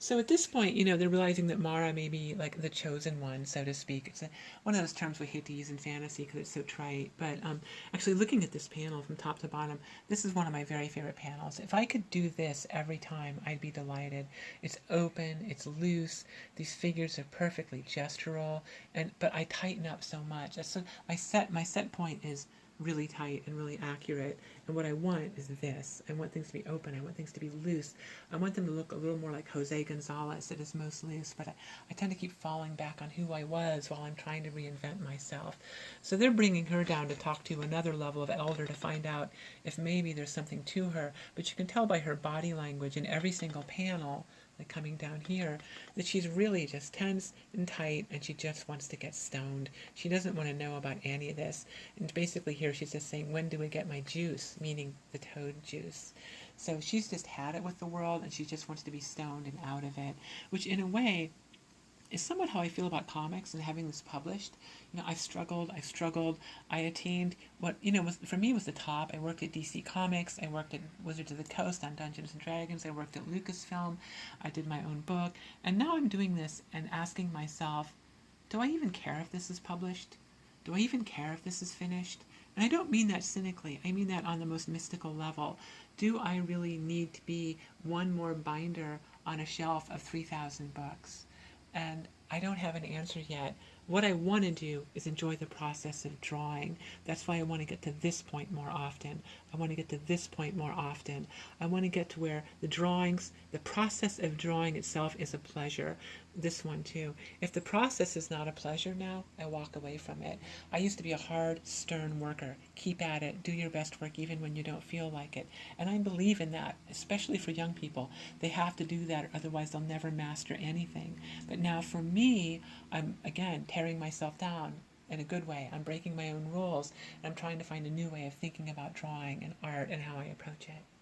So at this point, they're realizing that Mara may be like the chosen one, so to speak. It's one of those terms we hate to use in fantasy because it's so trite. But actually, looking at this panel from top to bottom, this is one of my very favorite panels. If I could do this every time, I'd be delighted. It's open, it's loose. These figures are perfectly gestural, but I tighten up so much. So my set point is really tight and really accurate. And what I want is this. I want things to be open. I want things to be loose. I want them to look a little more like Jose Gonzalez at his most loose, but I tend to keep falling back on who I was while I'm trying to reinvent myself. So they're bringing her down to talk to another level of elder to find out if maybe there's something to her. But you can tell by her body language in every single panel, like coming down here, that she's really just tense and tight and she just wants to get stoned. She doesn't want to know about any of this. And basically here she's just saying, when do we get my juice? Meaning the toad juice. So she's just had it with the world and she just wants to be stoned and out of it, which in a way is somewhat how I feel about comics and having this published. I've struggled. I attained what, for me was the top. I worked at DC Comics. I worked at Wizards of the Coast on Dungeons and Dragons. I worked at Lucasfilm. I did my own book. And now I'm doing this and asking myself, do I even care if this is published? Do I even care if this is finished? And I don't mean that cynically. I mean that on the most mystical level. Do I really need to be one more binder on a shelf of 3,000 books? And I don't have an answer yet. What I want to do is enjoy the process of drawing. That's why I want to get to this point more often. I want to get to this point more often. I want to get to where the process of drawing itself is a pleasure. This one too. If the process is not a pleasure now, I walk away from it. I used to be a hard, stern worker. Keep at it. Do your best work even when you don't feel like it. And I believe in that, especially for young people. They have to do that, otherwise they'll never master anything. But now for me, I'm, again, tearing myself down in a good way. I'm breaking my own rules, and I'm trying to find a new way of thinking about drawing and art and how I approach it.